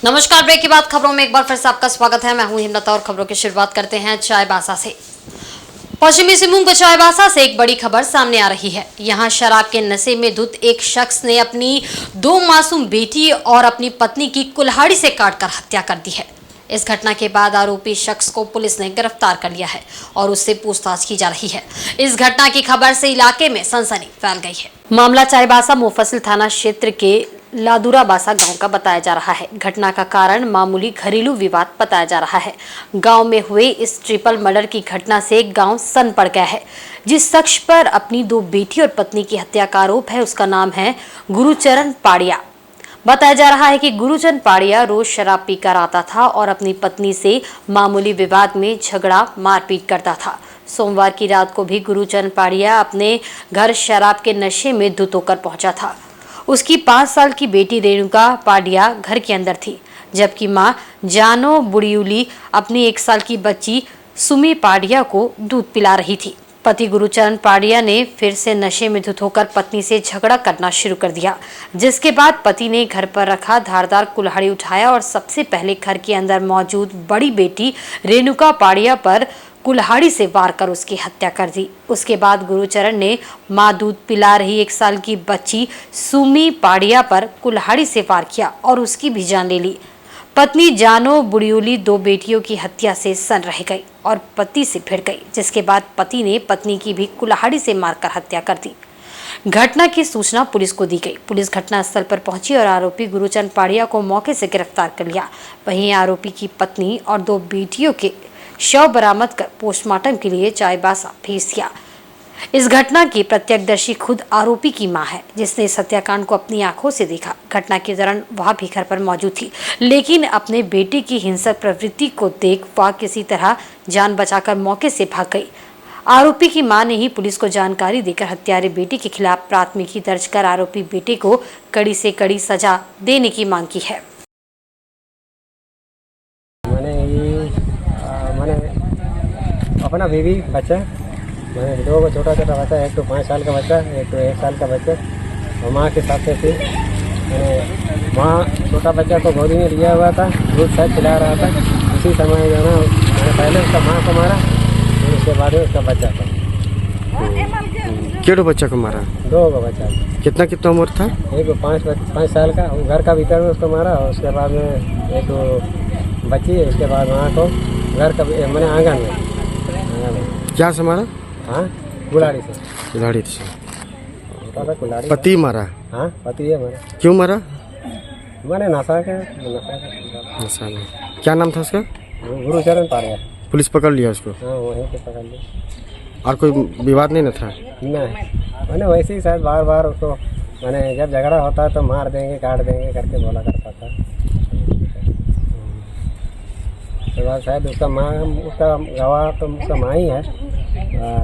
नमस्कार, ब्रेक के बाद खबरों में एक बार फिर से आपका स्वागत है। मैं हूं हिम्मत और खबरों की शुरुआत करते हैं चाईबासा से। पश्चिमी सिंहभूम के चाईबासा से एक बड़ी खबर सामने आ रही है। यहां शराब के नशे में धुत एक शख्स ने अपनी 2 मासूम बेटी और अपनी पत्नी की कुल्हाड़ी से काटकर हत्या कर दी है। इस घटना के बाद आरोपी शख्स को पुलिस ने गिरफ्तार कर लिया है और उससे पूछताछ की जा रही है। इस घटना की खबर से इलाके में सनसनी फैल गई है। मामला चाईबासा मुफस्सिल थाना क्षेत्र के लादुराबासा गांव का बताया जा रहा है। घटना का कारण मामूली घरेलू विवाद बताया जा रहा है। गांव में हुए इस ट्रिपल मर्डर की घटना से गांव सन पड़ गया है। जिस शख्स पर अपनी 2 बेटी और पत्नी की हत्या का आरोप है उसका नाम है गुरुचरण पाड़िया। बताया जा रहा है कि गुरुचरण पाड़िया रोज शराब पीकर आता था और अपनी पत्नी से मामूली विवाद में झगड़ा मारपीट करता था। सोमवार की रात को भी गुरुचरण पाड़िया अपने घर शराब के नशे में धुत होकर पहुंचा था। उसकी 5 साल की बेटी रेणुका पाड़िया घर के अंदर थी, जबकि मां जानो बुड़ियुली अपनी 1 साल की बच्ची सुमी पाड़िया को दूध पिला रही थी। पति गुरुचरण पाड़िया ने फिर से नशे में धुत होकर पत्नी से झगड़ा करना शुरू कर दिया, जिसके बाद पति ने घर पर रखा धारदार कुल्हाड़ी उठाया और सबसे पहले घर के अंदर मौजूद बड़ी बेटी रेणुका पाड़िया पर कुल्हाड़ी से वार कर उसकी हत्या कर दी। उसके बाद गुरुचरण ने मां दूध पिला रही 1 साल की बच्ची सुमी पाड़िया पर कुल्हाड़ी से वार किया और उसकी भी जान ले ली। पत्नी जानो बुड़ियुली 2 बेटियों की हत्या से सन रह गई और पति से भिड़ गई, जिसके बाद पति ने पत्नी की भी कुल्हाड़ी से मारकर हत्या कर दी। घटना की सूचना पुलिस को दी गई। पुलिस घटनास्थल पर पहुंची और आरोपी गुरुचरण पाड़िया को मौके से गिरफ्तार कर लिया। वहीं आरोपी की पत्नी और 2 बेटियों के शव बरामद कर पोस्टमार्टम के लिए चाईबासा भेज दिया। इस घटना की प्रत्यक्षदर्शी खुद आरोपी की मां है, जिसने इस हत्याकांड को अपनी आंखों से देखा। घटना के दौरान वह भी घर पर मौजूद थी, लेकिन अपने बेटे की हिंसक प्रवृत्ति को देख वह किसी तरह जान बचाकर मौके से भाग गई। आरोपी की मां ने ही पुलिस को जानकारी देकर हत्यारे बेटे के खिलाफ प्राथमिकी दर्ज कर आरोपी बेटे को कड़ी से कड़ी सजा देने की मांग की है। मैंने अपना बीवी बच्चा, मैंने 2 छोटा बच्चा, एक तो 5 साल का बच्चा, एक तो 1 साल का बच्चा, और माँ के साथ थी। मैंने माँ छोटा बच्चा को गोदी में लिया हुआ था, दूध शायद पिला रहा था। उसी समय जो है ना, मैंने पहले उसका माँ को मारा, फिर उसके बाद उसका बच्चा को। क्यों बच्चा को मारा? 2 का बच्चा। कितना उम्र था? एक 5 साल का, घर का भीतर में उसको मारा, और उसके बाद में एक बच्ची, उसके बाद माँ को घर का मैंने आंगन में। क्या से मारा? हाँ, कुल्हाड़ी से। कुल्हाड़ी से? कुल्हाड़ी। पति मारा? हाँ, पति है मेरा। क्यों मारा? मैंने नशा में। क्या नाम था उसका? गुरुचरण पाड़िया। पुलिस पकड़ लिया उसको? हाँ, वहीं पे पकड़ लिया। और कोई विवाद नहीं न था? नहीं, मैंने वैसे ही शायद बार उसको, मैंने जब झगड़ा होता है तो मार देंगे, काट देंगे करके बोला करता था। उसके बाद शायद उसका गवाह तो उसका माँ ही है,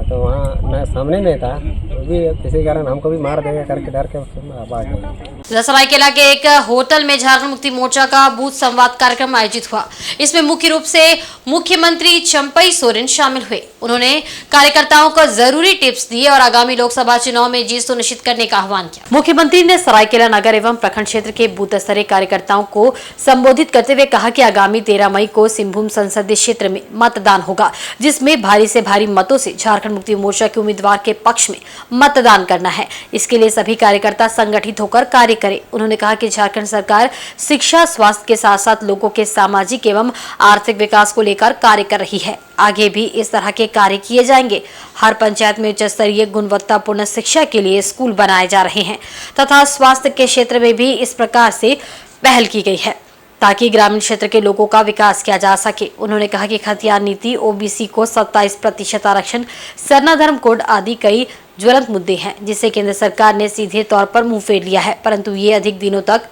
तो वहाँ मैं सामने में था, वो भी किसी कारण हमको भी मार देगा करके डर के सरायकेला के एक होटल में झारखंड मुक्ति मोर्चा का बूथ संवाद कार्यक्रम आयोजित हुआ। इसमें मुख्य रूप से मुख्यमंत्री चंपई सोरेन शामिल हुए। उन्होंने कार्यकर्ताओं को जरूरी टिप्स दिए और आगामी लोकसभा चुनाव में जीत सुनिश्चित करने का आह्वान किया। मुख्यमंत्री ने सरायकेला नगर एवं प्रखंड क्षेत्र के बूथ स्तरीय कार्यकर्ताओं को संबोधित करते हुए कहा कि आगामी 13 मई को सिंहभूम संसदीय क्षेत्र में मतदान होगा, जिसमें भारी से भारी मतों से झारखंड मुक्ति मोर्चा के उम्मीदवार के पक्ष में मतदान करना है। इसके लिए सभी कार्यकर्ता संगठित होकर कार्य करें। उन्होंने कहा कि झारखंड सरकार शिक्षा, स्वास्थ्य के साथ साथ लोगों के सामाजिक एवं आर्थिक विकास को लेकर कार्य कर रही है। आगे भी इस तरह के कार्य किए जाएंगे। हर पंचायत में उच्च स्तरीय गुणवत्तापूर्ण शिक्षा के लिए स्कूल बनाए जा रहे हैं तथा स्वास्थ्य के क्षेत्र में भी इस प्रकार से पहल की गई है ताकि ग्रामीण क्षेत्र के लोगों का विकास किया जा सके। उन्होंने कहा कि खतियान नीति, ओबीसी को 27% आरक्षण, सरना धर्म कोड आदि कई ज्वलंत मुद्दे हैं जिसे केंद्र सरकार ने सीधे तौर पर मुंह फेर लिया है, परंतु ये अधिक दिनों तक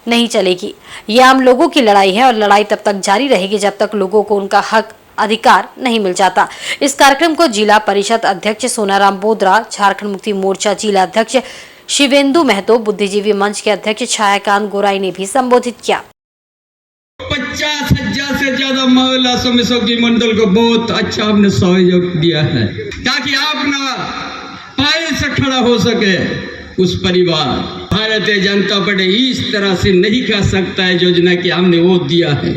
नहीं चलेगी। ये आम लोगों की लड़ाई है और लड़ाई तब तक जारी रहेगी जब तक लोगों को उनका हक अधिकार नहीं मिल जाता। इस कार्यक्रम को जिला परिषद अध्यक्ष सोनाराम बोदरा, झारखंड मुक्ति मोर्चा जिला अध्यक्ष शिवेंदु महतो, बुद्धिजीवी मंच के अध्यक्ष छायाकांत गोराई ने भी संबोधित किया। 50,000 से ज्यादा महिला समिति मंडल को बहुत अच्छा हमने सहयोग दिया है ताकि आप ना पाए से खड़ा हो सके उस परिवार भारतीय जनता पार्टी इस तरह से नहीं कह सकता है योजना कि हमने वो दिया है।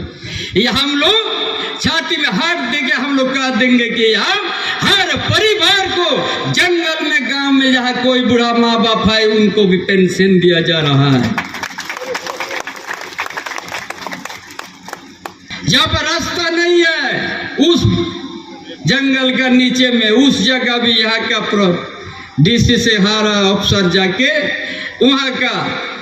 ये हम लोग छाती में हाथ देके हम लोग कह देंगे कि हम हर परिवार को जंगल में, गांव में जहाँ कोई बूढ़ा माँ बाप है उनको भी पेंशन दिया जा रहा है। जहाँ पर रास्ता नहीं है उस जंगल का नीचे में उस जगह भी यहाँ का डीसी से हर अफसर जाके वहाँ का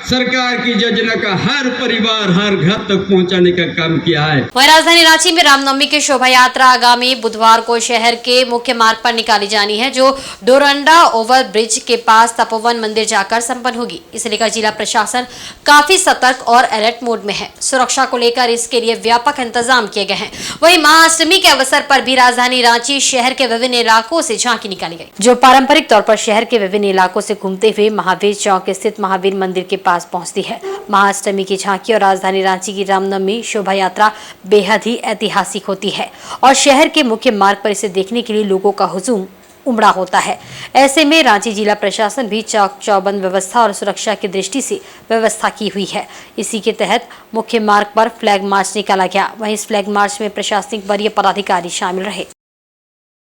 सरकार की योजना का हर परिवार हर घर तक पहुंचाने का काम किया है। वहीं राजधानी रांची में रामनवमी की शोभा यात्रा आगामी बुधवार को शहर के मुख्य मार्ग पर निकाली जानी है, जो डोरंडा ओवर ब्रिज के पास तपोवन मंदिर जाकर संपन्न होगी। इसे लेकर जिला प्रशासन काफी सतर्क और अलर्ट मोड में है। सुरक्षा को लेकर इसके लिए व्यापक इंतजाम किए गए हैं। वहीं महाअष्टमी के अवसर पर भी राजधानी रांची शहर के विभिन्न इलाकों से झांकी निकाली गई, जो पारंपरिक तौर पर शहर के विभिन्न इलाकों से घूमते हुए महावीर चौक स्थित महावीर मंदिर के पास पहुंचती है। महाअष्टमी की झांकी और राजधानी रांची की रामनवमी शोभा यात्रा बेहद ही ऐतिहासिक होती है और शहर के मुख्य मार्ग पर इसे देखने के लिए लोगों का हुजूम उमड़ा होता है। ऐसे में रांची जिला प्रशासन भी चौक चौबंद व्यवस्था और सुरक्षा की दृष्टि से व्यवस्था की हुई है। इसी के तहत मुख्य मार्ग पर फ्लैग मार्च निकाला गया। वहीं इस फ्लैग मार्च में प्रशासनिक वरीय पदाधिकारी शामिल रहे।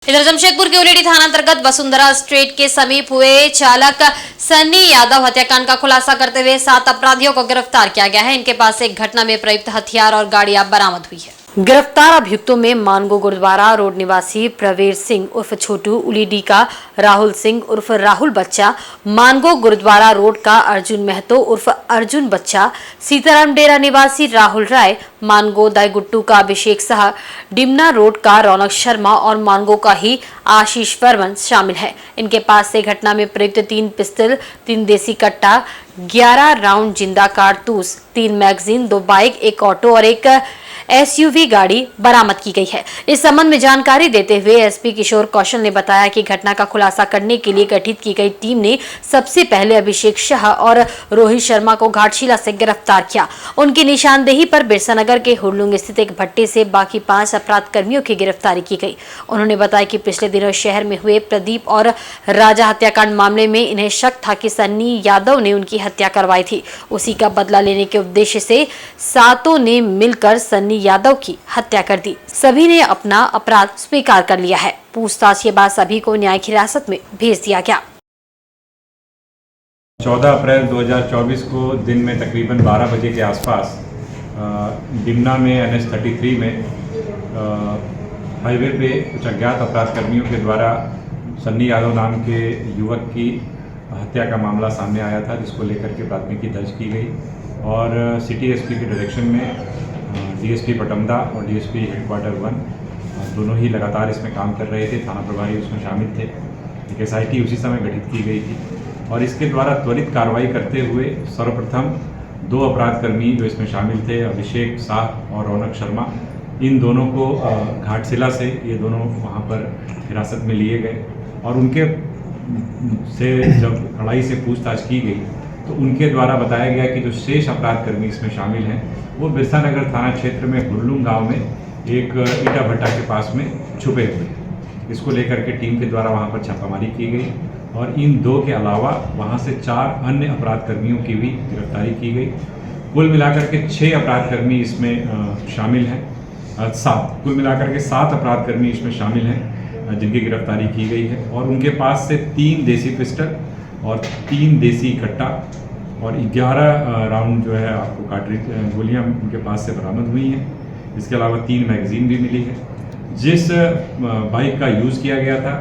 इधर जमशेदपुर के उलेडी थाना अंतर्गत वसुंधरा स्ट्रीट के समीप हुए चालक सन्नी यादव हत्याकांड का खुलासा करते हुए 7 अपराधियों को गिरफ्तार किया गया है। इनके पास एक घटना में प्रयुक्त हथियार और गाड़ियां बरामद हुई है। गिरफ्तार अभियुक्तों में मानगो गुरुद्वारा रोड निवासी प्रवीर सिंह उर्फ छोटू, उलीडी का राहुल सिंह उर्फ राहुल बच्चा, मानगो गुरुद्वारा रोड का अर्जुन महतो उर्फ अर्जुन बच्चा, सीताराम डेरा निवासी राहुल राय, मानगो दाई गुट्टू का अभिषेक शाह, डिमना रोड का रौनक शर्मा और मानगो का ही आशीष वर्मन शामिल है। इनके पास से घटना में प्रयुक्त 3 पिस्टल, 3 देसी कट्टा, 11 राउंड जिंदा कारतूस, 3 मैगजीन, 2 बाइक, 1 ऑटो और 1 एसयूवी गाड़ी बरामद की गई है। इस संबंध में जानकारी देते हुए एसपी किशोर कौशल ने बताया कि घटना का खुलासा करने के लिए गठित की गई टीम ने सबसे पहले अभिषेक शाह और रोहित शर्मा को घाटशिला से गिरफ्तार किया। उनकी निशानदेही पर बिरसानगर के हुरलुंग स्थित एक भट्टे से बाकी 5 अपराध कर्मियों की गिरफ्तारी की गई। उन्होंने बताया कि पिछले दिनों शहर में हुए प्रदीप और राजा हत्याकांड मामले में इन्हें शक था कि सन्नी यादव ने उनकी हत्या करवाई थी। उसी का बदला लेने के उद्देश्य से सातों ने मिलकर सन्नी यादव की हत्या कर दी। सभी ने अपना अपराध स्वीकार कर लिया है। पूछताछ के बाद सभी को न्यायिक हिरासत में भेज दिया गया। 14 अप्रैल 2024 को दिन में तकरीबन 12 बजे के आसपास डिमना में NH33 में हाईवे पे कुछ अज्ञात अपराध कर्मियों के द्वारा सन्नी यादव नाम के युवक की हत्या का मामला सामने आया था, जिसको लेकर के प्राथमिकी दर्ज की गई और सिटी एसपी के डायरेक्शन में डीएसपी पटमदा और डीएसपी हेडक्वार्टर 1 दोनों ही लगातार इसमें काम कर रहे थे। थाना प्रभारी उसमें शामिल थे। एक SIT उसी समय गठित की गई थी और इसके द्वारा त्वरित कार्रवाई करते हुए सर्वप्रथम 2 अपराध कर्मी जो इसमें शामिल थे, अभिषेक शाह और रौनक शर्मा, इन दोनों को घाटशिला से ये दोनों वहाँ पर हिरासत में लिए गए और उनके से जब कड़ाई से पूछताछ की गई तो उनके द्वारा बताया गया कि जो शेष अपराध कर्मी इसमें शामिल हैं वो बिरसानगर थाना क्षेत्र में हुरलुंग गांव में एक ईटा भट्टा के पास में छुपे हुए। इसको लेकर के टीम के द्वारा वहां पर छापामारी की गई और इन 2 के अलावा वहां से 4 अन्य अपराध कर्मियों की भी गिरफ्तारी की गई। कुल मिलाकर के 6 अपराध कर्मी इसमें शामिल हैं। 7 कुल मिलाकर के 7 अपराध कर्मी इसमें शामिल हैं जिनकी गिरफ्तारी की गई है और उनके पास से 3 देसी पिस्टल और 3 देसी कट्टा और 11 राउंड जो है आपको कार्ट्रिज गोलियां उनके पास से बरामद हुई हैं। इसके अलावा 3 मैगजीन भी मिली है। जिस बाइक का यूज़ किया गया था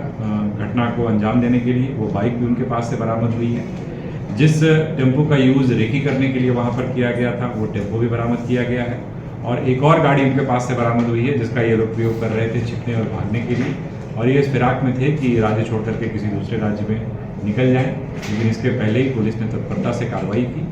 घटना को अंजाम देने के लिए, वो बाइक भी उनके पास से बरामद हुई है। जिस टेम्पो का यूज़ रेकी करने के लिए वहाँ पर किया गया था, वो टेम्पो भी बरामद किया गया है और एक और गाड़ी उनके पास से बरामद हुई है जिसका ये लोग प्रयोग कर रहे थे छिपने और भागने के लिए और ये इस फिराक में थे कि राज्य छोड़ करके किसी दूसरे राज्य में निकल जाएं, लेकिन इसके पहले ही पुलिस ने तत्परता से कार्रवाई की।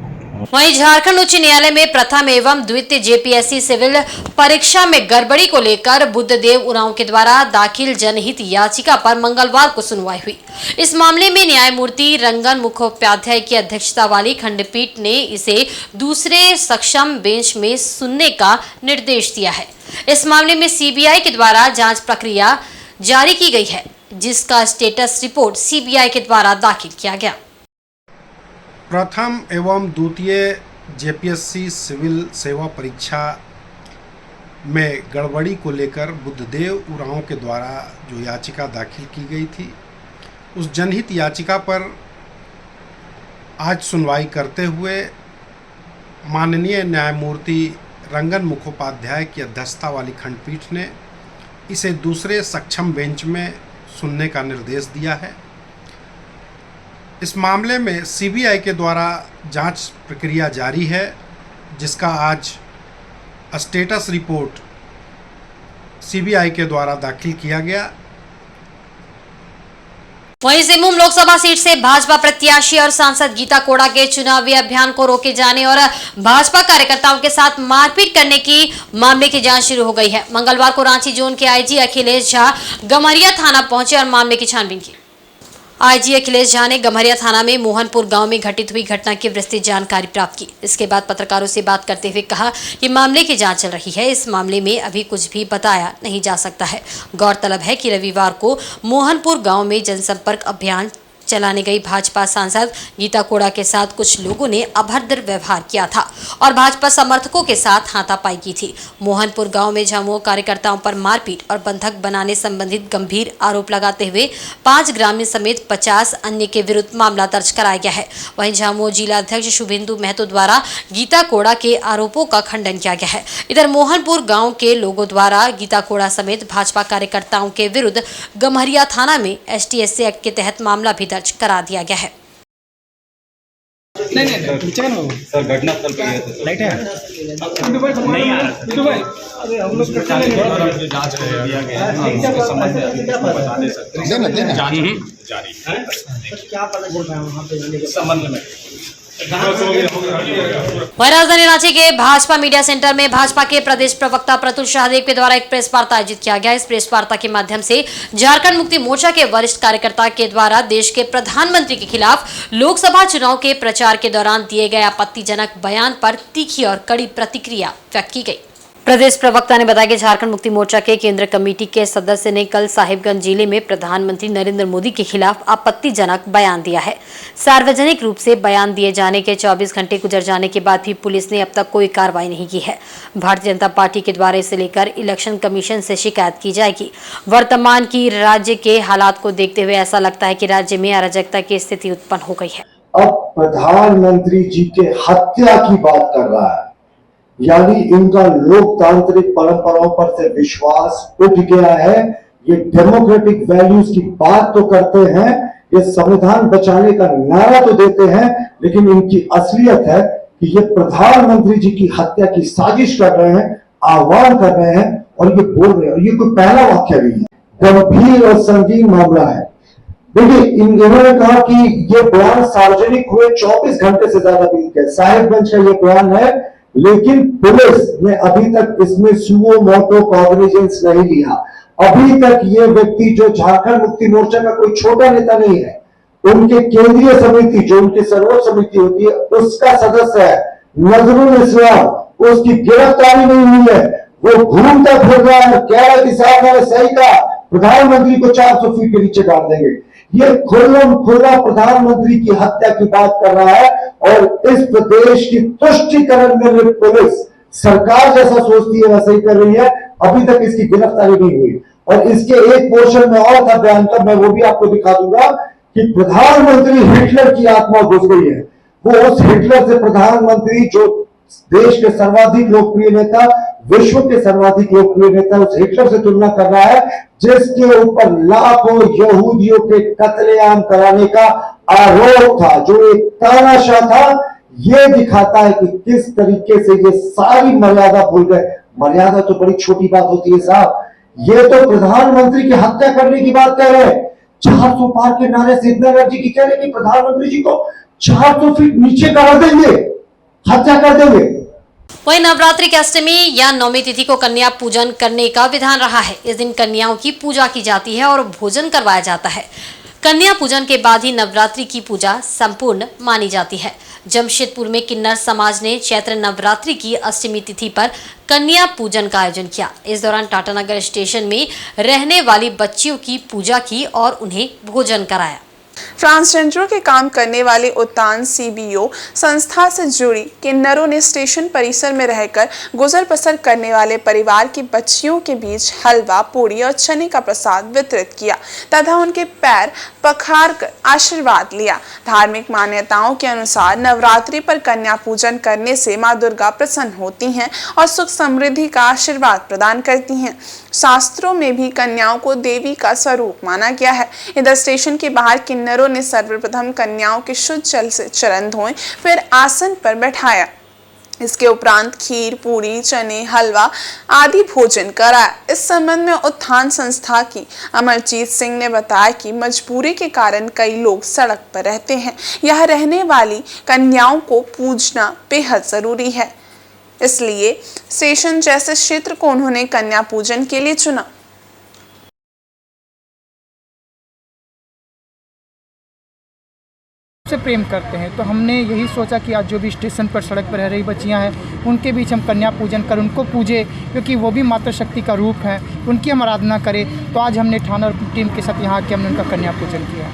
वहीं झारखंड उच्च न्यायालय में प्रथम एवं द्वितीय JPSC सिविल परीक्षा में गड़बड़ी को लेकर बुद्धदेव उरांव के द्वारा दाखिल जनहित याचिका पर मंगलवार को सुनवाई हुई। इस मामले में न्यायमूर्ति रंगन मुखोपाध्याय की अध्यक्षता वाली खंडपीठ ने इसे दूसरे सक्षम बेंच में सुनने का निर्देश दिया है। इस मामले में CBI के द्वारा जाँच प्रक्रिया जारी की गई है, जिसका स्टेटस रिपोर्ट CBI के द्वारा दाखिल किया गया। प्रथम एवं द्वितीय जेपीएससी सिविल सेवा परीक्षा में गड़बड़ी को लेकर बुद्धदेव उरांव के द्वारा जो याचिका दाखिल की गई थी, उस जनहित याचिका पर आज सुनवाई करते हुए माननीय न्यायमूर्ति रंगन मुखोपाध्याय की अध्यक्षता वाली खंडपीठ ने इसे दूसरे सक्षम बेंच में सुनने का निर्देश दिया है। इस मामले में सीबीआई के द्वारा जांच प्रक्रिया जारी है, जिसका आज स्टेटस रिपोर्ट सीबीआई के द्वारा दाखिल किया गया। वहीं सिमुम लोकसभा सीट से भाजपा प्रत्याशी और सांसद गीता कोड़ा के चुनावी अभियान को रोके जाने और भाजपा कार्यकर्ताओं के साथ मारपीट करने की मामले की जांच शुरू हो गई है। मंगलवार को रांची जोन के आईजी अखिलेश झा गम्हरिया थाना पहुंचे और मामले की छानबीन की। आईजी अखिलेश झा ने गम्हरिया थाना में मोहनपुर गांव में घटित हुई घटना की विस्तृत जानकारी प्राप्त की। इसके बाद पत्रकारों से बात करते हुए कहा कि मामले की जांच चल रही है, इस मामले में अभी कुछ भी बताया नहीं जा सकता है। गौरतलब है कि रविवार को मोहनपुर गांव में जनसंपर्क अभियान चलाने गई भाजपा सांसद गीता कोड़ा के साथ कुछ लोगों ने अभद्र व्यवहार किया था और भाजपा समर्थकों के साथ हाथापाई की थी। मोहनपुर गांव में झामुमो कार्यकर्ताओं पर मारपीट और बंधक बनाने संबंधित गंभीर आरोप लगाते हुए 5 ग्रामीण समेत 50 अन्य के विरुद्ध मामला दर्ज कराया गया है। वहीं झामुमो जिला अध्यक्ष शुभेंदु महतो द्वारा गीता कोड़ा के आरोपों का खंडन किया गया है। इधर मोहनपुर गाँव के लोगों द्वारा गीता कोड़ा समेत भाजपा कार्यकर्ताओं के विरुद्ध गम्हरिया थाना में ST/SC एक्ट के तहत मामला भी दर्ज करा दिया गया है। सर घटनास्थल पे गए थे। लाइट है नहीं आ रहा। हम लोग जांच कर दिया गया है, उसके संबंध में अभी कुछ बता नहीं सकते। जांच जारी है। क्या पता चल रहा है वहां पे संबंध में। वहीं राजधानी रांची के भाजपा मीडिया सेंटर में भाजपा के प्रदेश प्रवक्ता प्रतुल शाहदेव के द्वारा एक प्रेस वार्ता आयोजित किया गया। इस प्रेस वार्ता के माध्यम से झारखंड मुक्ति मोर्चा के वरिष्ठ कार्यकर्ता के द्वारा देश के प्रधानमंत्री के खिलाफ लोकसभा चुनाव के प्रचार के दौरान दिए गए आपत्तिजनक बयान पर तीखी और कड़ी प्रतिक्रिया व्यक्त की गई। प्रदेश प्रवक्ता ने बताया कि झारखंड मुक्ति मोर्चा के केंद्र कमेटी के सदस्य ने कल साहिबगंज जिले में प्रधानमंत्री नरेंद्र मोदी के खिलाफ आपत्तिजनक बयान दिया है। सार्वजनिक रूप से बयान दिए जाने के 24 घंटे गुजर जाने के बाद भी पुलिस ने अब तक कोई कार्रवाई नहीं की है। भारतीय जनता पार्टी के द्वारा इसे लेकर इलेक्शन कमीशन से शिकायत की जाएगी। वर्तमान की राज्य के हालात को देखते हुए ऐसा लगता है कि राज्य में अराजकता की स्थिति उत्पन्न हो गई है। अब प्रधानमंत्री जी के हत्या की बात कर रहा है, यानी इनका लोकतांत्रिक परंपराओं पर से विश्वास उठ गया है। ये डेमोक्रेटिक वैल्यूज की बात तो करते हैं, ये संविधान बचाने का नारा तो देते हैं, लेकिन इनकी असलियत है कि ये प्रधानमंत्री जी की हत्या की साजिश कर रहे हैं, आह्वान कर रहे हैं और ये बोल रहे हैं। और ये कोई पहला वाक्य नहीं है, गंभीर और संगीन मामला है। देखिए, इन्होंने कहा कि ये बयान सार्वजनिक हुए 24 घंटे से ज्यादा बीत गए। साहिबगंज का ये बयान है, लेकिन पुलिस ने अभी तक इसमें सुओ मोटो कॉग्निजेंस नहीं लिया। अभी तक ये व्यक्ति जो झारखंड मुक्ति मोर्चा का कोई छोटा नेता नहीं है, उनके केंद्रीय समिति जो उनकी सर्वोच्च समिति होती है उसका सदस्य है नजरुल इस्लाम, उसकी गिरफ्तारी नहीं हुई है। वो घूमता फिर रहा है, कह रहा है कि साहब मैंने सही कहा, प्रधानमंत्री को 400 फीट के नीचे डाल देंगे। ये खुल्लम खुल्ला प्रधानमंत्री की हत्या की बात कर रहा है और इस प्रदेश की तुष्टिकरण में पुलिस सरकार जैसा सोचती है वैसा ही कर रही है। अभी तक इसकी गिरफ्तारी नहीं हुई। और इसके एक पोर्शन में और था बयान का, मैं वो भी आपको दिखा दूंगा कि प्रधानमंत्री हिटलर की आत्मा घुस गई है। वो उस हिटलर से प्रधानमंत्री जो देश के सर्वाधिक लोकप्रिय नेता, विश्व के सर्वाधिक लोकप्रिय नेता, उस हिटलर से तुलना कर रहा है जिसके ऊपर लाखों यहूदियों के कत्लेआम कराने का आरोप था, जो एक तानाशाह था। ये दिखाता है कि किस तरीके से ये सारी मर्यादा भूल गए। मर्यादा तो बड़ी छोटी बात होती है साहब, ये तो प्रधानमंत्री की हत्या करने की बात कह रहे हैं। 400 पार के नारे से इतना एनर्जी की कह रहे कि प्रधानमंत्री जी को 400 फीट नीचे करा देंगे, हत्या कर देंगे। वहीं नवरात्रि की अष्टमी या नवमी तिथि को कन्या पूजन करने का विधान रहा है। इस दिन कन्याओं की पूजा की जाती है और भोजन करवाया जाता है। कन्या पूजन के बाद ही नवरात्रि की पूजा संपूर्ण मानी जाती है। जमशेदपुर में किन्नर समाज ने चैत्र नवरात्रि की अष्टमी तिथि पर कन्या पूजन का आयोजन किया। इस दौरान टाटानगर स्टेशन में रहने वाली बच्चियों की पूजा की और उन्हें भोजन कराया। ट्रांसजेंडरों के काम करने वाले उत्तान CBO संस्था से जुड़ी किन्नरों ने स्टेशन परिसर में रहकर गुजर बसर करने वाले परिवार की बच्चियों के बीच हलवा, पूरी और चने का प्रसाद वितरित किया तथा उनके पैर पखार कर आशीर्वाद लिया। धार्मिक मान्यताओं के अनुसार नवरात्रि पर कन्या पूजन करने से मां दुर्गा प्रसन्न होती हैं और सुख समृद्धि का आशीर्वाद प्रदान करती हैं। शास्त्रों में भी कन्याओं को देवी का स्वरूप माना गया है। इधर स्टेशन के बाहर किन्नरों ने सर्वप्रथम कन्याओं के शुद्ध जल से चरण धोए, फिर आसन पर बैठाया। इसके उपरांत खीर, पूरी, चने, हलवा आदि भोजन कराया। इस संबंध में उत्थान संस्था की अमरजीत सिंह ने बताया कि मजबूरी के कारण कई लोग सड़क पर रहते हैं। यहाँ रहने वाली कन्याओं को पूजना बेहद जरूरी है, इसलिए स्टेशन जैसे क्षेत्र को उन्होंने कन्या पूजन के लिए चुना। से प्रेम करते हैं, तो हमने यही सोचा कि आज जो भी स्टेशन पर सड़क पर रह रही बच्चियां हैं उनके बीच हम कन्या पूजन कर उनको पूजे, क्योंकि वो भी मातृशक्ति का रूप है, उनकी हम आराधना करें। तो आज हमने थाना टीम के साथ यहाँ आके हमने उनका कन्या पूजन किया।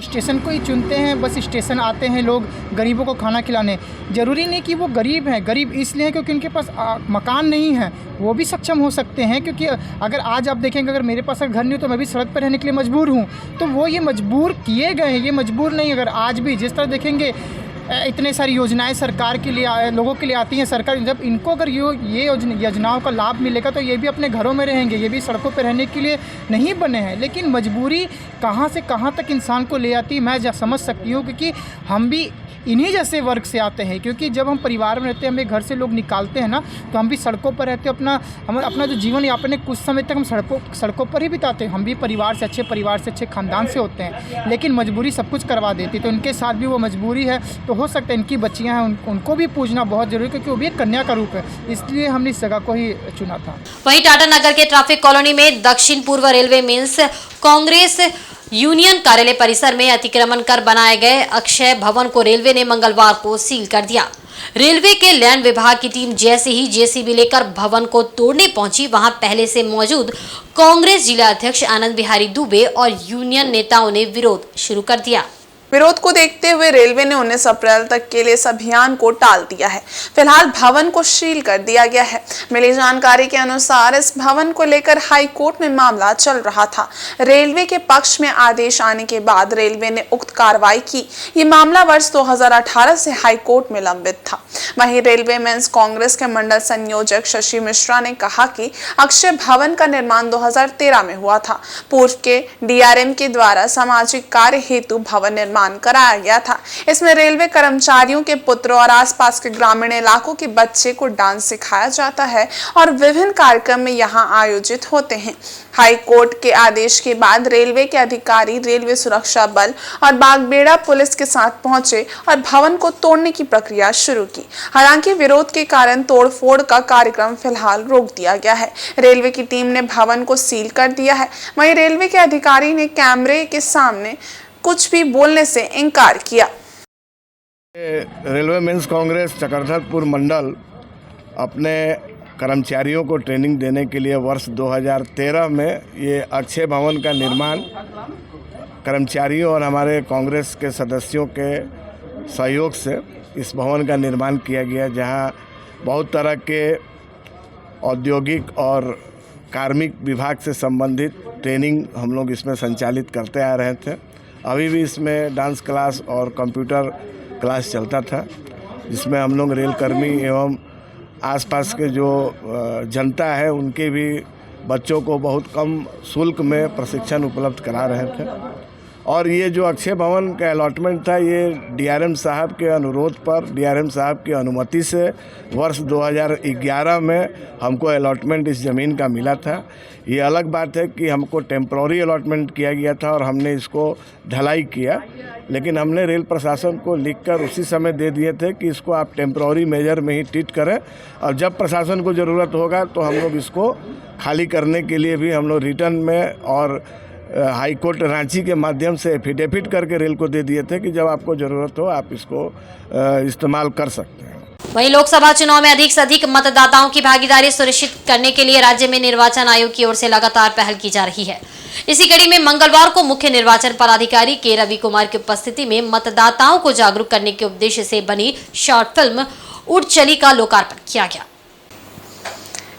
स्टेशन को ही चुनते हैं, बस स्टेशन आते हैं लोग गरीबों को खाना खिलाने। ज़रूरी नहीं कि वो गरीब हैं, गरीब इसलिए क्योंकि उनके पास मकान नहीं है, वो भी सक्षम हो सकते हैं। क्योंकि अगर आज आप देखेंगे, अगर मेरे पास घर नहीं हो तो मैं भी सड़क पर रहने के लिए मजबूर हूँ, तो वो ये मजबूर किए गए हैं, ये मजबूर नहीं। अगर आज भी जिस तरह देखेंगे इतने सारी योजनाएं सरकार के लिए, लोगों के लिए आती हैं, सरकार जब इनको अगर ये योजनाओं का लाभ मिलेगा तो ये भी अपने घरों में रहेंगे, ये भी सड़कों पर रहने के लिए नहीं बने हैं। लेकिन मजबूरी कहाँ से कहाँ तक इंसान को ले आती है मैं समझ सकती हूँ, क्योंकि हम भी इन्हीं जैसे वर्ग से आते हैं। क्योंकि जब हम परिवार में रहते हैं, हमें घर से लोग निकालते हैं ना, तो हम भी सड़कों पर रहते हैं। अपना जो जीवन यापन है कुछ समय तक हम सड़कों पर ही बिताते हैं। हम भी परिवार से अच्छे ख़ानदान से होते हैं, लेकिन मजबूरी सब कुछ करवा देती। तो उनके साथ भी वो मजबूरी है, तो हो सकता है इनकी बच्चियाँ हैं उनको भी पूजना बहुत ज़रूरी है, क्योंकि वो भी एक कन्या का रूप है, इसलिए हमने इस जगह को ही चुना था। वहीं टाटा नगर के ट्रैफिक कॉलोनी में दक्षिण पूर्व रेलवे मेंस कांग्रेस यूनियन कार्यालय परिसर में अतिक्रमण कर बनाए गए अक्षय भवन को रेलवे ने मंगलवार को सील कर दिया। रेलवे के लैंड विभाग की टीम जैसे ही जेसीबी लेकर भवन को तोड़ने पहुंची, वहां पहले से मौजूद कांग्रेस जिला अध्यक्ष आनंद बिहारी दुबे और यूनियन नेताओं ने विरोध शुरू कर दिया। विरोध को देखते हुए रेलवे ने 19 अप्रैल तक के लिए इस अभियान को टाल दिया है। फिलहाल भवन को सील कर दिया गया है। मिली जानकारी के अनुसार इस भवन को लेकर हाई कोर्ट में मामला चल रहा था। रेलवे के पक्ष में आदेश आने के बाद रेलवे ने उक्त कार्रवाई की। ये मामला वर्ष 2018 से हाई कोर्ट में लंबित था। वहीं रेलवे मेंस कांग्रेस के मंडल संयोजक शशि मिश्रा ने कहा कि अक्षय भवन का निर्माण 2013 में हुआ था। पूर्व के DRM के द्वारा सामाजिक कार्य हेतु भवन निर्माण कराया गया था। इसमें रेलवे कर्मचारियों के पुत्र और आसपास के ग्रामीण इलाकों के बच्चे को डांस सिखाया जाता है और विभिन्न कार्यक्रम में यहां आयोजित होते हैं। हाई कोर्ट के आदेश के बाद रेलवे के अधिकारी रेलवे सुरक्षा बल और बागबेड़ा पुलिस के साथ पहुंचे और भवन को तोड़ने की प्रक्रिया शुरू की। हालांकि विरोध के कारण तोड़फोड़ का कार्यक्रम फिलहाल रोक दिया गया है। रेलवे की टीम ने भवन को सील कर दिया है। वहीं रेलवे के अधिकारी ने कैमरे के सामने कुछ भी बोलने से इनकार किया। रेलवे मेंस कांग्रेस चक्रधरपुर मंडल अपने कर्मचारियों को ट्रेनिंग देने के लिए वर्ष 2013 में ये अक्षय भवन का निर्माण कर्मचारियों और हमारे कांग्रेस के सदस्यों के सहयोग से इस भवन का निर्माण किया गया, जहां बहुत तरह के औद्योगिक और कार्मिक विभाग से संबंधित ट्रेनिंग हम लोग इसमें संचालित करते आ रहे थे। अभी भी इसमें डांस क्लास और कंप्यूटर क्लास चलता था, जिसमें हम लोग रेलकर्मी एवं आसपास के जो जनता है उनके भी बच्चों को बहुत कम शुल्क में प्रशिक्षण उपलब्ध करा रहे थे। और ये जो अक्षय भवन का अलॉटमेंट था, ये DRM साहब के अनुरोध पर, DRM साहब की अनुमति से वर्ष 2011 में हमको अलॉटमेंट इस ज़मीन का मिला था। ये अलग बात है कि हमको टेम्प्रोरी अलॉटमेंट किया गया था और हमने इसको ढलाई किया, लेकिन हमने रेल प्रशासन को लिखकर उसी समय दे दिए थे कि इसको आप टेम्प्रोरी मेजर में ही ट्रीट करें, और जब प्रशासन को ज़रूरत होगा तो हम लोग इसको खाली करने के लिए भी हम लोग रिटर्न में और हाई कोर्ट रांची के माध्यम से एफिडेविट करके रेल को दे दिए थे कि जब आपको ज़रूरत हो आप इसको इस्तेमाल कर सकते हैं। वहीं लोकसभा चुनाव में अधिक से अधिक मतदाताओं की भागीदारी सुनिश्चित करने के लिए राज्य में निर्वाचन आयोग की ओर से लगातार पहल की जा रही है। इसी कड़ी में मंगलवार को मुख्य निर्वाचन पदाधिकारी के रवि कुमार की उपस्थिति में मतदाताओं को जागरूक करने के उद्देश्य से बनी शॉर्ट फिल्म उठ चली का लोकार्पण किया गया।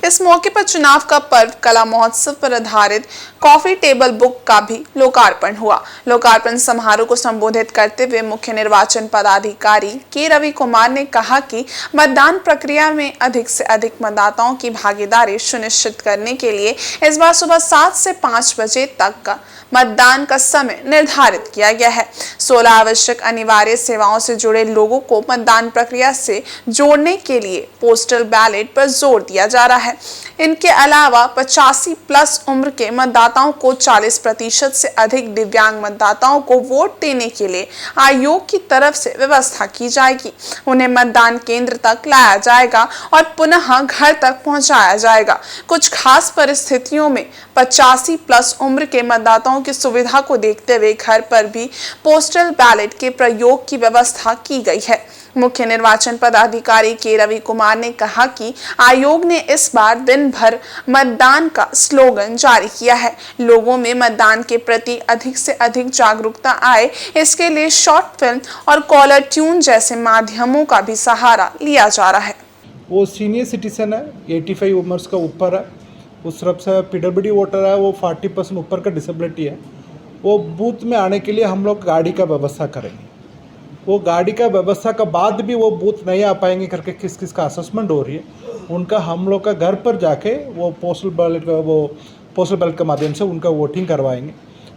इस मौके पर चुनाव का पर्व कला महोत्सव पर आधारित कॉफी टेबल बुक का भी लोकार्पण हुआ। लोकार्पण समारोह को संबोधित करते हुए मुख्य निर्वाचन पदाधिकारी के रवि कुमार ने कहा कि मतदान प्रक्रिया में अधिक से अधिक मतदाताओं की भागीदारी सुनिश्चित करने के लिए इस बार सुबह 7 से 5 बजे तक का मतदान का समय निर्धारित किया गया है। 16 आवश्यक अनिवार्य सेवाओं से जुड़े लोगों को मतदान प्रक्रिया से जोड़ने के लिए पोस्टल बैलेट पर जोर दिया जा रहा है। इनके अलावा 85+ उम्र के मतदाताओं को 40% से अधिक दिव्यांग मतदाताओं को वोट देने के लिए आयोग की तरफ से व्यवस्था की जाएगी। उन्हें मतदान केंद्र तक लाया जाएगा और पुनः घर तक पहुंचाया जाएगा। कुछ खास परिस्थितियों में 85+ उम्र के मतदाताओं की सुविधा को देखते हुए घर पर भी पोस्टल बैलेट के प्रयोग की व्यवस्था की गई है। मुख्य निर्वाचन पदाधिकारी के रवि कुमार ने कहा कि आयोग ने इस बार दिन भर मतदान का स्लोगन जारी किया है। लोगों में मतदान के प्रति अधिक से अधिक जागरूकता आए, इसके लिए शॉर्ट फिल्म और कॉलर ट्यून जैसे माध्यमों का भी सहारा लिया जा रहा है। वो सीनियर सिटीजन है, 85 उम्र का ऊपर है। उस तरफ से PWD वोटर है, वो 40% ऊपर का डिसेबिलिटी है। वो बूथ में आने के लिए हम लोग गाड़ी का व्यवस्था करेंगे। वो गाड़ी का व्यवस्था का बाद भी वो बूथ नहीं आ पाएंगे करके किस किस का असेसमेंट हो रही है, उनका हम लोग का घर पर जाके वो पोस्टल बैलेट के माध्यम से उनका वोटिंग करवाएंगे।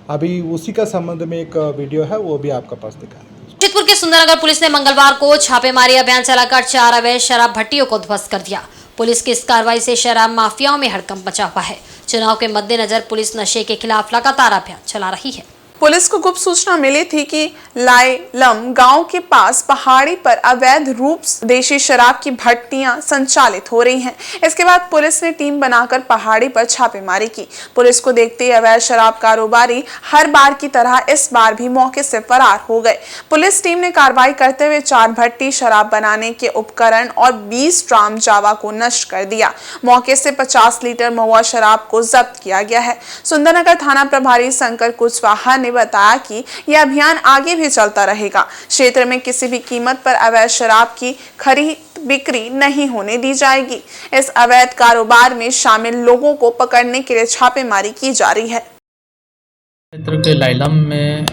अभी उसी का संबंध में एक वीडियो है, वो भी आपका पास दिखा है। जमशेदपुर के सुंदरनगर पुलिस ने मंगलवार को छापेमारी अभियान चलाकर 4 अवैध शराब भट्टियों को ध्वस्त कर दिया। पुलिस की इस कार्रवाई से शराब माफियाओं में हड़कंप मचा हुआ है। चुनाव के मद्देनजर पुलिस नशे के खिलाफ लगातार अभियान चला रही है। पुलिस को गुप्त सूचना मिली थी कि लाइलम गांव के पास पहाड़ी पर अवैध रूप से देशी शराब की भट्टियां संचालित हो रही हैं। इसके बाद पुलिस ने टीम बनाकर पहाड़ी पर छापेमारी की। पुलिस को देखते ही अवैध शराब कारोबारी हर बार की तरह इस बार भी मौके से फरार हो गए। पुलिस टीम ने कार्रवाई करते हुए 4 भट्टी शराब बनाने के उपकरण और 20 ड्राम जावा को नष्ट कर दिया। मौके से 50 लीटर महुआ शराब को जब्त किया गया है। सुंदरनगर थाना प्रभारी शंकर कुशवाहा ने बताया कि यह अभियान आगे भी चलता रहेगा। क्षेत्र में किसी भी कीमत पर अवैध शराब की खरीद बिक्री नहीं होने दी जाएगी। इस अवैध कारोबार में शामिल लोगों को पकड़ने के लिए छापेमारी की जा रही है। क्षेत्र के लाइलम में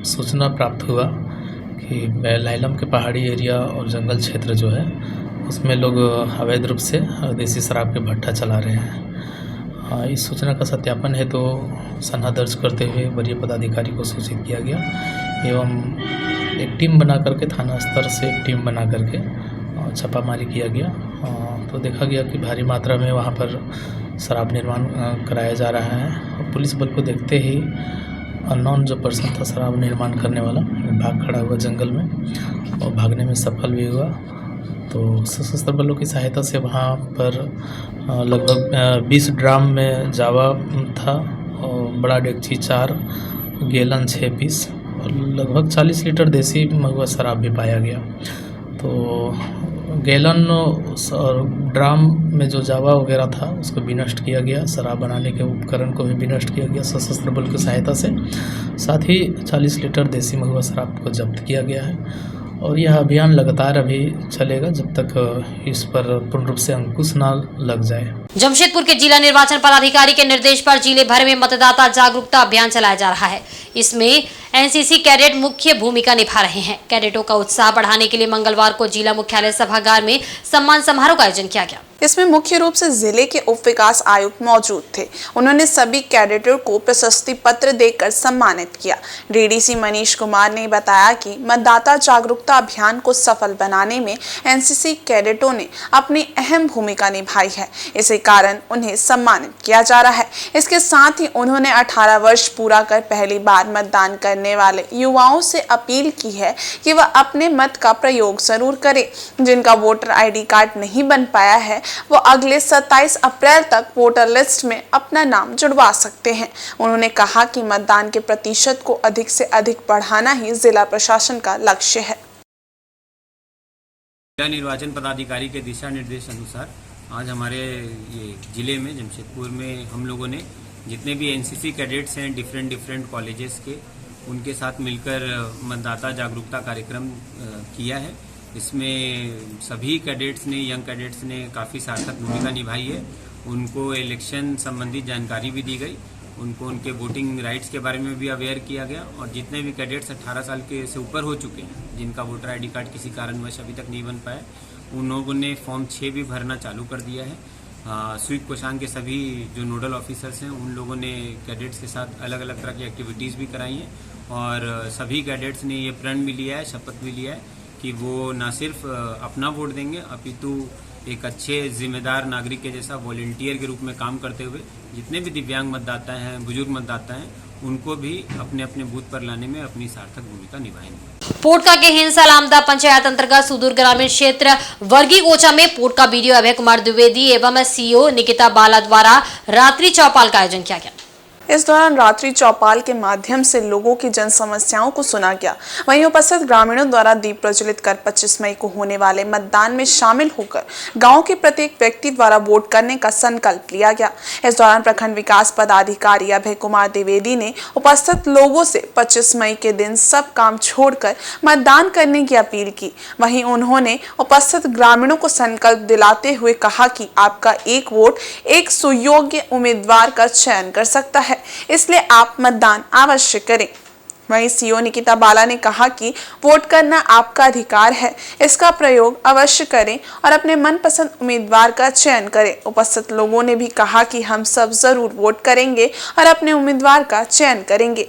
सूचना प्राप्त हुआ कि लाइलम के पहाड़ी एरिया और जंगल क्षेत्र जो है उसमें लोग अवैध रूप से देसी शराब के भट्ठा चला रहे हैं। इस सूचना का सत्यापन है तो सनहा दर्ज करते हुए वरीय पदाधिकारी को सूचित किया गया एवं एक टीम बना करके थाना स्तर से एक टीम बना करके छापामारी किया गया। तो देखा गया कि भारी मात्रा में वहाँ पर शराब निर्माण कराया जा रहा है और पुलिस बल को देखते ही अननोन जो पर्सन था शराब निर्माण करने वाला भाग खड़ा हुआ जंगल में और भागने में सफल भी हुआ। तो सशस्त्र बलों की सहायता से वहाँ पर लगभग 20 ड्राम में जावा था और बड़ा डेगची 4, गैलन 6 पीस और लगभग 40 लीटर देसी महुआ शराब भी पाया गया। तो गैलन और ड्राम में जो जावा वगैरह था उसको भी नष्ट किया गया। शराब बनाने के उपकरण को भी नष्ट किया गया सशस्त्र बल की सहायता से। साथ ही 40 लीटर देसी महुआ शराब को जब्त किया गया है और यह अभियान लगातार अभी चलेगा जब तक इस पर पूर्ण रूप से अंकुश न लग जाए। जमशेदपुर के जिला निर्वाचन पदाधिकारी के निर्देश पर जिले भर में मतदाता जागरूकता अभियान चलाया जा रहा है। इसमें एनसीसी कैडेट मुख्य भूमिका निभा रहे हैं। कैडेटों का उत्साह बढ़ाने के लिए मंगलवार को जिला मुख्यालय सभागार में सम्मान समारोह का आयोजन किया गया। इसमें मुख्य रूप से जिले के उप विकास आयुक्त मौजूद थे। उन्होंने सभी कैडेटों को प्रशस्ति पत्र देकर सम्मानित किया। डीडीसी मनीष कुमार ने बताया कि मतदाता जागरूकता अभियान को सफल बनाने में एनसीसी कैडेटों ने अपनी अहम भूमिका निभाई है। इसी कारण उन्हें सम्मानित किया जा रहा है। इसके साथ ही उन्होंने 18 वर्ष पूरा कर पहली बार मतदान करने वाले युवाओं से अपील की है कि वह अपने मत का प्रयोग जरूर करें। जिनका वोटर आईडी कार्ड नहीं बन पाया है वो अगले 27 अप्रैल तक वोटर लिस्ट में अपना नाम जुड़वा सकते हैं। उन्होंने कहा कि मतदान के प्रतिशत को अधिक से अधिक बढ़ाना ही जिला प्रशासन का लक्ष्य है। जिला निर्वाचन पदाधिकारी के दिशा निर्देश अनुसार आज हमारे ये जिले में जमशेदपुर में हम लोगों ने जितने भी एनसीसी कैडेट्स हैं डिफरेंट कॉलेजेस के, उनके साथ मिलकर मतदाता जागरूकता कार्यक्रम किया है। इसमें सभी कैडेट्स ने, यंग कैडेट्स ने काफ़ी सार्थक भूमिका निभाई है। उनको इलेक्शन संबंधी जानकारी भी दी गई, उनको उनके वोटिंग राइट्स के बारे में भी अवेयर किया गया, और जितने भी कैडेट्स 18 साल के से ऊपर हो चुके हैं, जिनका वोटर आईडी कार्ड किसी कारणवश अभी तक नहीं बन पाया, उन लोगों ने फॉर्म 6 भी भरना चालू कर दिया है। स्वीप कोषांग के सभी जो नोडल ऑफिसर्स हैं, उन लोगों ने कैडेट्स के साथ अलग अलग तरह की एक्टिविटीज़ भी कराई हैं, और सभी कैडेट्स ने ये प्रण भी लिया है, शपथ भी लिया है कि वो ना सिर्फ अपना वोट देंगे, अपितु एक अच्छे जिम्मेदार नागरिक के जैसा वॉलंटियर के रूप में काम करते हुए जितने भी दिव्यांग मतदाता हैं, बुजुर्ग मतदाता हैं, उनको भी अपने अपने बूथ पर लाने में अपनी सार्थक भूमिका निभाएंगे। पोटका के हिंसा लामदा पंचायत अंतर्गत सुदूर ग्रामीण क्षेत्र वर्गी गोचा में पोटका बीडीओ अभय कुमार द्विवेदी एवं सीईओ निकिता बाला द्वारा रात्रि चौपाल का आयोजन किया गया। इस दौरान रात्रि चौपाल के माध्यम से लोगों की जन समस्याओं को सुना गया। वहीं उपस्थित ग्रामीणों द्वारा दीप प्रज्वलित कर 25 मई को होने वाले मतदान में शामिल होकर गांव के प्रत्येक व्यक्ति द्वारा वोट करने का संकल्प लिया गया। इस दौरान प्रखंड विकास पदाधिकारी अभय कुमार द्विवेदी ने उपस्थित लोगों से 25 मई के दिन सब काम छोड़कर मतदान करने की अपील की। वहीं उन्होंने उपस्थित ग्रामीणों को संकल्प दिलाते हुए कहा कि आपका एक वोट एक सुयोग्य उम्मीदवार का चयन कर सकता है, इसलिए आप मतदान अवश्य करें। वहीं सीईओ निकिता बाला ने कहा कि वोट करना आपका अधिकार है, इसका प्रयोग अवश्य करें और अपने मनपसंद उम्मीदवार का चयन करें। उपस्थित लोगों ने भी कहा कि हम सब जरूर वोट करेंगे और अपने उम्मीदवार का चयन करेंगे।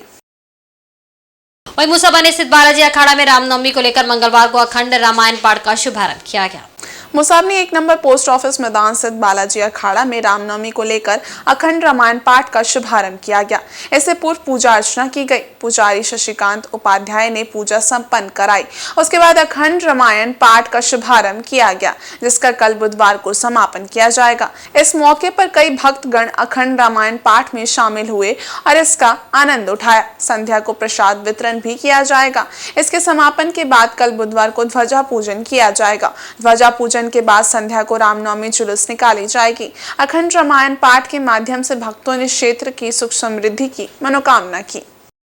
वहीं मुसाबा स्थित बालाजी अखाड़ा में रामनवमी को लेकर मंगलवार को अखंड रामायण पाठ का शुभारंभ किया गया। मुसाबनी 1 नंबर पोस्ट ऑफिस मैदान स्थित बालाजी अखाड़ा में रामनवमी को लेकर अखंड रामायण पाठ का शुभारंभ किया गया। इससे पूर्व पूजा अर्चना की गई। पुजारी शशिकांत उपाध्याय ने पूजा संपन्न कराई। उसके बाद अखंड रामायण पाठ का शुभारंभ किया गया, जिसका कल बुधवार को समापन किया जाएगा। इस मौके पर कई भक्तगण अखंड रामायण पाठ में शामिल हुए और इसका आनंद उठाया। संध्या को प्रसाद वितरण भी किया जाएगा। इसके समापन के बाद कल बुधवार को ध्वजा पूजन किया जाएगा। ध्वजा पूजन के बाद संध्या को रामनवमी जुलूस निकाली जाएगी। अखंड रामायण पाठ के माध्यम से भक्तों ने क्षेत्र की सुख समृद्धि की मनोकामना की।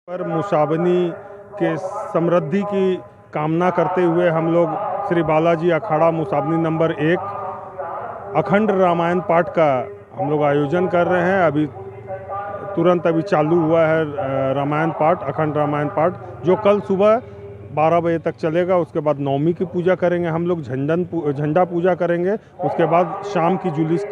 पर मुसाबनी के समृद्धि की कामना करते हुए हम लोग श्री बालाजी अखाड़ा मुसाबनी नंबर 1 अखंड रामायण पाठ का हम लोग आयोजन कर रहे हैं। अभी तुरंत चालू हुआ है रामायण पाठ, अखंड रामायण पाठ, जो कल सुबह 12 बजे तक चलेगा। उसके बाद नवमी की पूजा करेंगे, हम लोग झंडा पूजा करेंगे। उसके बाद शाम की जुलूस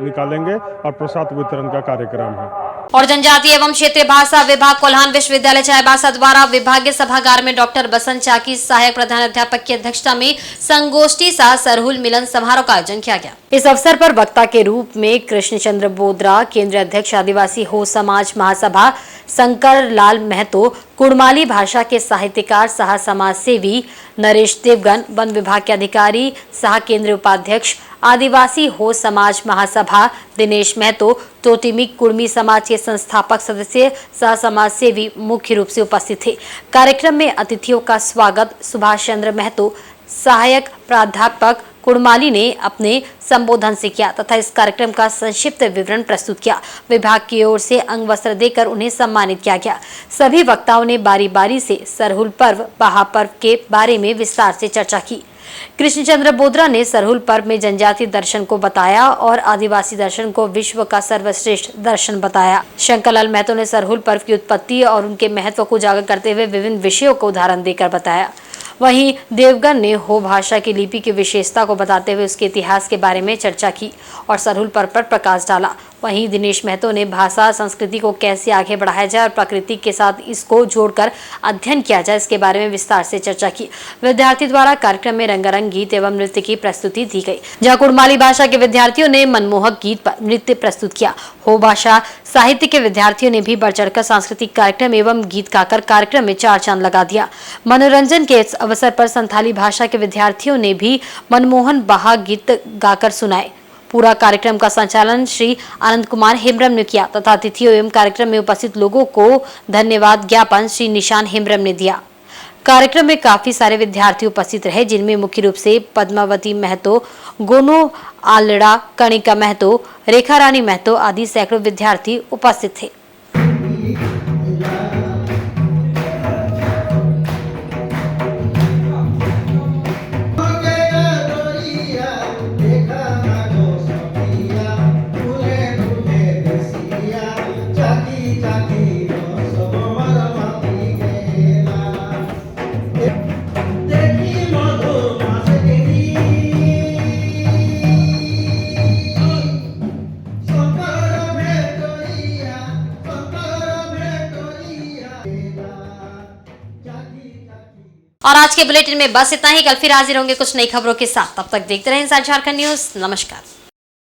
निकालेंगे और प्रसाद वितरण का कार्यक्रम है। और जनजातीय एवं क्षेत्रीय भाषा विभाग कोल्हान विश्वविद्यालय चाईबासा द्वारा विभागीय सभागार में डॉक्टर बसंत चाकी सहायक प्रधान अध्यापक की अध्यक्षता में संगोष्ठी सह सरहुल मिलन समारोह का आयोजन किया गया। इस अवसर पर वक्ता के रूप में कृष्ण चंद्र बोद्रा, केंद्रीय अध्यक्ष आदिवासी हो समाज महासभा शंकर लाल महतो, कुड़माली भाषा के साहित्यकार सह समाज सेवी नरेश देवगन, वन विभाग के अधिकारी सह केंद्रीय उपाध्यक्ष आदिवासी हो समाज महासभा दिनेश महतो, टोटीमिक कुड़मी समाज के संस्थापक सदस्य सह समाज सेवी मुख्य रूप से उपस्थित थे। कार्यक्रम में अतिथियों का स्वागत सुभाष चंद्र महतो, सहायक प्राध्यापक कुड़माली ने अपने संबोधन से किया तथा इस कार्यक्रम का संक्षिप्त विवरण प्रस्तुत किया। विभाग की ओर से अंग वस्त्र देकर उन्हें सम्मानित किया गया। सभी वक्ताओं ने बारी बारी से सरहुल पर्व, बहा पर्व के बारे में विस्तार से चर्चा की। कृष्णचंद्र बोद्रा ने सरहुल पर्व में जनजाति दर्शन को बताया और आदिवासी दर्शन को विश्व का सर्वश्रेष्ठ दर्शन बताया। शंकरलाल महतो ने सरहुल पर्व की उत्पत्ति और उनके महत्व को उजागर करते हुए विभिन्न विषयों को उदाहरण देकर बताया। वहीं देवगन ने हो भाषा की लिपि की विशेषता को बताते हुए उसके इतिहास के बारे में चर्चा की और सरहुल पर्व पर प्रकाश डाला। वहीं दिनेश महतो ने भाषा संस्कृति को कैसे आगे बढ़ाया जाए और प्रकृति के साथ इसको जोड़कर अध्ययन किया जाए, इसके बारे में विस्तार से चर्चा की। विद्यार्थी द्वारा कार्यक्रम में रंगारंग गीत एवं नृत्य की प्रस्तुति दी गई, जहाँ कुड़माली भाषा के विद्यार्थियों ने मनमोहक गीत पर नृत्य प्रस्तुत किया। हो भाषा साहित्य के विद्यार्थियों ने भी बढ़ चढ़कर सांस्कृतिक कार्यक्रम एवं गीत गाकर कार्यक्रम में चार चांद लगा दिया। मनोरंजन के अवसर पर संथाली भाषा के विद्यार्थियों ने भी मनमोहन बहा गीत गाकर सुनाए। पूरा कार्यक्रम का संचालन श्री आनंद कुमार हेम्ब्रम ने किया तथा अतिथियों एवं कार्यक्रम में उपस्थित लोगों को धन्यवाद ज्ञापन श्री निशान हेम्ब्रम ने दिया। कार्यक्रम में काफी सारे विद्यार्थी उपस्थित रहे, जिनमें मुख्य रूप से पद्मावती महतो, गोनू आलड़ा, कणिका महतो, रेखा रानी महतो आदि सैकड़ों विद्यार्थी उपस्थित थे। और आज के बुलेटिन में बस इतना ही। कल फिर हाजिर होंगे कुछ नई खबरों के साथ। तब तक देखते रहें इंसाइड झारखंड न्यूज। नमस्कार।